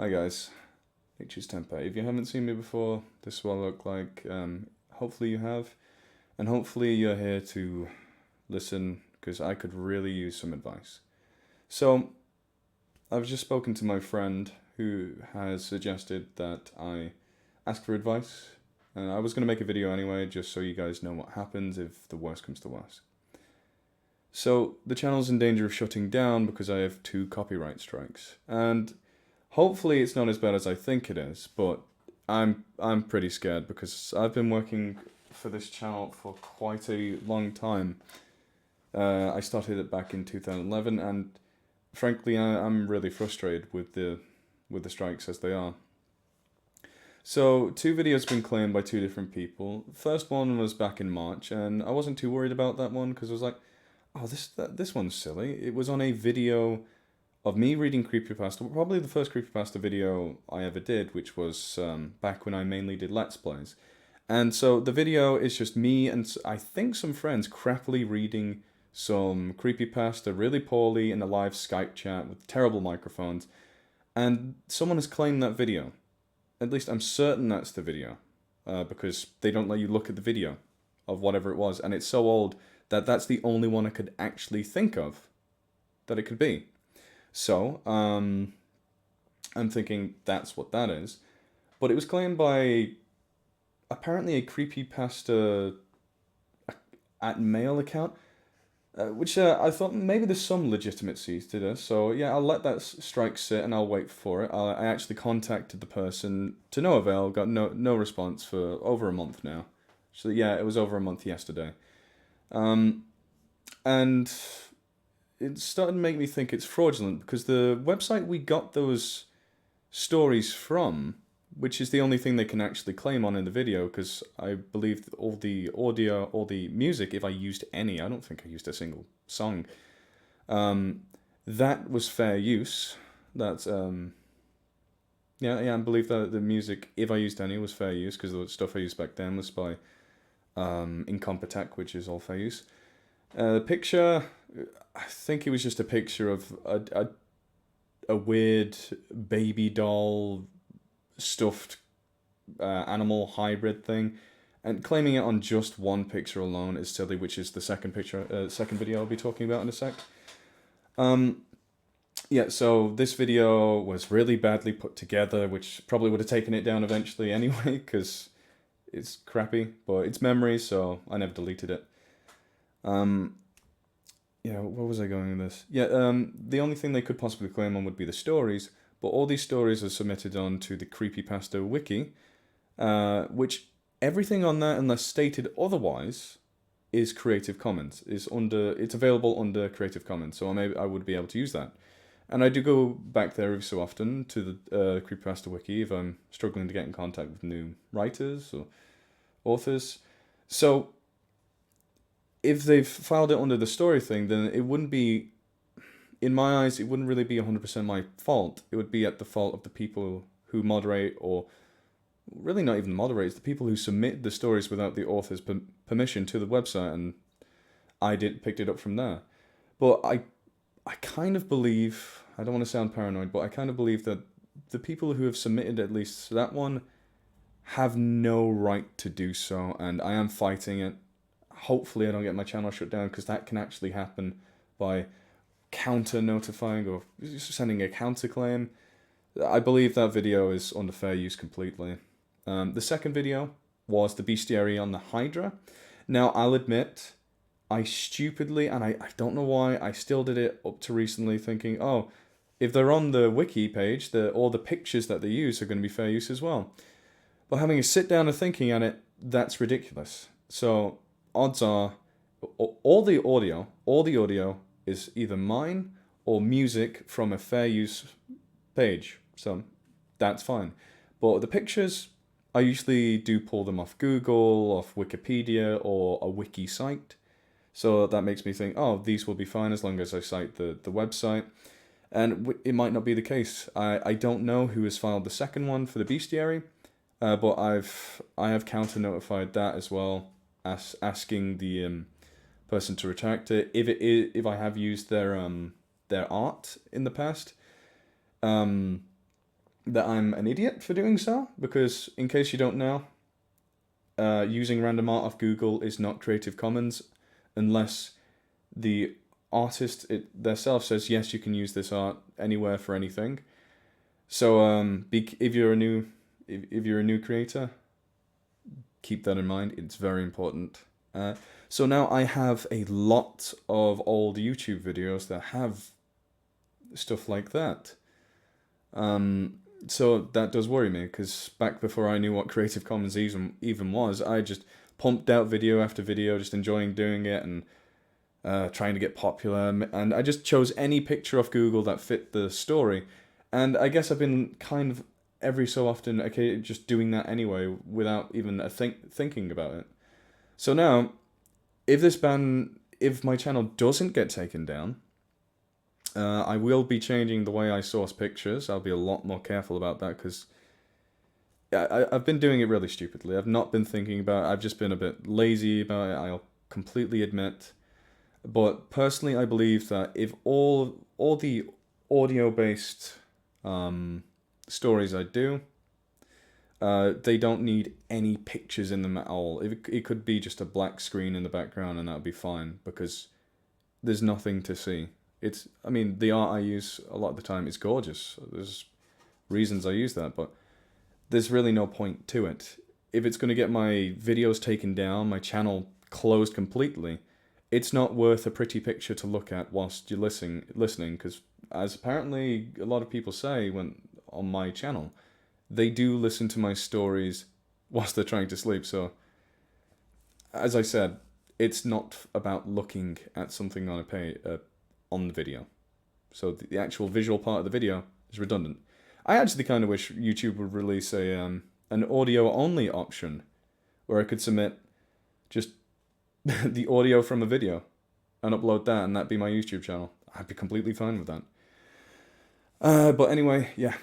Hi guys, Nature's Temper. If you haven't seen me before, this is what I look like. Hopefully you have, and hopefully you're here to listen because I could really use some advice. So, I've just spoken to my friend who has suggested that I ask for advice, and I was going to make a video anyway, just so you guys know what happens if the worst comes to worst. So, the channel's in danger of shutting down because I have 2 copyright strikes, and hopefully it's not as bad as I think it is, but I'm pretty scared because I've been working for this channel for quite a long time. I started it back in 2011, and frankly, I'm really frustrated with the strikes as they are. So 2 videos been claimed by 2 different people. First one was back in March, and I wasn't too worried about that one because I was like, oh, this one's silly. It was on a video of me reading creepypasta, probably the first creepypasta video I ever did, which was back when I mainly did Let's Plays. And so the video is just me and I think some friends crappily reading some creepypasta really poorly in a live Skype chat with terrible microphones. And someone has claimed that video. At least I'm certain that's the video, because they don't let you look at the video of whatever it was. And it's so old that that's the only one I could actually think of that it could be. So, I'm thinking that's what that is. But it was claimed by apparently a creepypasta at mail account, which I thought maybe there's some legitimacy to this. So, yeah, I'll let that strike sit and I'll wait for it. I actually contacted the person to no avail, got no response for over a month now. So, yeah, it was over a month yesterday. And it started to make me think it's fraudulent because the website we got those stories from, which is the only thing they can actually claim on in the video, because I believe all the audio, all the music, if I used any, I don't think I used a single song, that was fair use. That's, yeah, I believe that the music, if I used any, was fair use, because the stuff I used back then was by Incompetech, which is all fair use. The picture, I think it was just a picture of a weird baby doll stuffed animal hybrid thing, and claiming it on just one picture alone is silly, which is the second video I'll be talking about in a sec. Yeah, so this video was really badly put together, which probably would have taken it down eventually anyway, because it's crappy, but it's memories, so I never deleted it. Yeah, where was I going with this? Yeah, the only thing they could possibly claim on would be the stories, but all these stories are submitted onto the Creepypasta wiki, which everything on that, unless stated otherwise, is Creative Commons. It's available under Creative Commons, so I would be able to use that. And I do go back there every so often to the Creepypasta wiki if I'm struggling to get in contact with new writers or authors. So if they've filed it under the story thing, then it wouldn't be, in my eyes, it wouldn't really be 100% my fault. It would be at the fault of the people who moderate, or really not even the moderators, the people who submit the stories without the author's permission to the website, and I picked it up from there. But I kind of believe, I don't want to sound paranoid, but I kind of believe that the people who have submitted at least that one have no right to do so, and I am fighting it. Hopefully I don't get my channel shut down, because that can actually happen by counter notifying or sending a counterclaim. I believe that video is under fair use completely. The second video was the bestiary on the Hydra. Now, I'll admit, I stupidly, and I don't know why, I still did it up to recently, thinking, oh, if they're on the wiki page, all the pictures that they use are going to be fair use as well. But having a sit down and thinking on it, that's ridiculous. So odds are, all the audio is either mine or music from a fair use page. So that's fine. But the pictures, I usually do pull them off Google, off Wikipedia, or a wiki site. So that makes me think, oh, these will be fine as long as I cite the website. And it might not be the case. I don't know who has filed the second one for the bestiary, but I have counter notified that as well, asking the person to retract it if I have used their art in the past. that I'm an idiot for doing so, because in case you don't know, using random art off Google is not Creative Commons unless the artist themselves says, yes, you can use this art anywhere for anything. So if you're a new creator, keep that in mind. It's very important. So now I have a lot of old YouTube videos that have stuff like that. So that does worry me, because back before I knew what Creative Commons even was, I just pumped out video after video, just enjoying doing it and trying to get popular. And I just chose any picture off Google that fit the story. And I guess I've been kind of every so often, okay, just doing that anyway without even thinking about it. So now, if my channel doesn't get taken down, I will be changing the way I source pictures. I'll be a lot more careful about that, because I've been doing it really stupidly. I've not been thinking about it. I've just been a bit lazy about it, I'll completely admit. But personally, I believe that if all the audio-based stories I do, they don't need any pictures in them at all. It could be just a black screen in the background, and that would be fine, because there's nothing to see. The art I use a lot of the time is gorgeous. There's reasons I use that, but there's really no point to it. If it's going to get my videos taken down, my channel closed completely, it's not worth a pretty picture to look at whilst you're listening, because as apparently a lot of people say when on my channel, they do listen to my stories whilst they're trying to sleep. So, as I said, it's not about looking at something on on the video. So the actual visual part of the video is redundant. I actually kind of wish YouTube would release an audio only option where I could submit just the audio from a video and upload that, and that'd be my YouTube channel. I'd be completely fine with that. But anyway, yeah,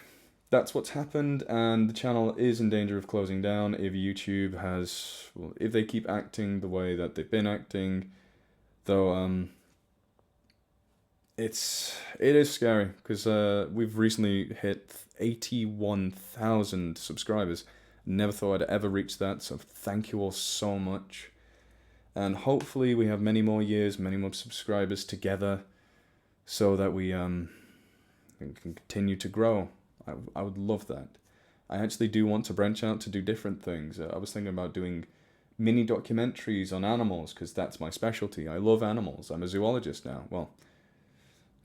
that's what's happened, and the channel is in danger of closing down if if they keep acting the way that they've been acting. Though it is scary, because we've recently hit 81,000 subscribers. Never thought I'd ever reach that, so thank you all so much. And hopefully we have many more years, many more subscribers together, so that we can continue to grow. I would love that. I actually do want to branch out to do different things. I was thinking about doing mini documentaries on animals, because that's my specialty. I love animals. I'm a zoologist now. Well,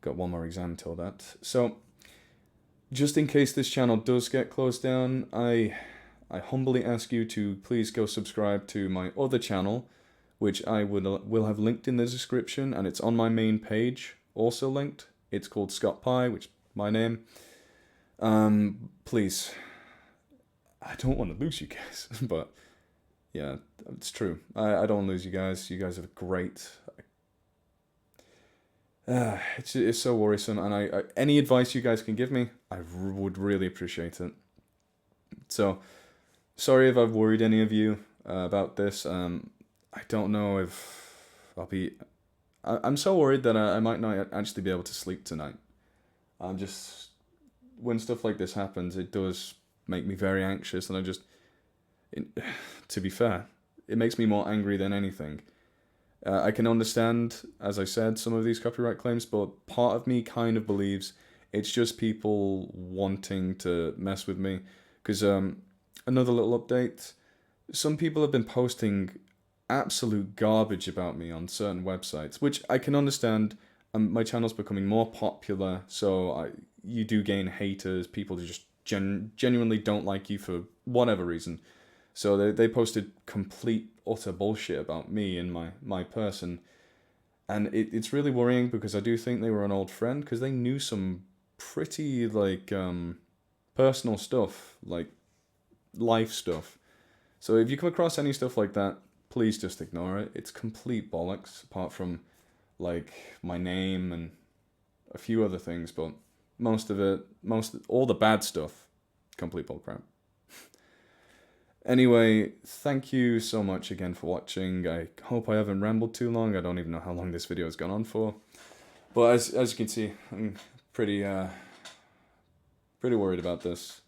got one more exam till that. So, just in case this channel does get closed down, I humbly ask you to please go subscribe to my other channel, which I will have linked in the description, and it's on my main page, also linked. It's called Scott Pye, which is my name. Please, I don't want to lose you guys, but yeah, it's true. I don't want to lose you guys. You guys are great. It's so worrisome, and I any advice you guys can give me, I would really appreciate it. So, sorry if I've worried any of you about this. I don't know if I'll be. I'm so worried that I might not actually be able to sleep tonight. I'm just, when stuff like this happens, it does make me very anxious, and to be fair, it makes me more angry than anything. I can understand, as I said, some of these copyright claims, but part of me kind of believes it's just people wanting to mess with me. Because another little update, some people have been posting absolute garbage about me on certain websites, which I can understand. My channel's becoming more popular, so you do gain haters, people who just genuinely don't like you for whatever reason. So they posted complete, utter bullshit about me and my person. And it's really worrying, because I do think they were an old friend, because they knew some pretty, personal stuff, like life stuff. So if you come across any stuff like that, please just ignore it. It's complete bollocks, apart from, my name and a few other things, but all the bad stuff, complete bullcrap. Anyway, thank you so much again for watching. I hope I haven't rambled too long. I don't even know how long this video has gone on for. But as you can see, I'm pretty worried about this.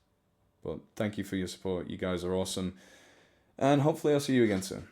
But thank you for your support. You guys are awesome. And hopefully I'll see you again soon.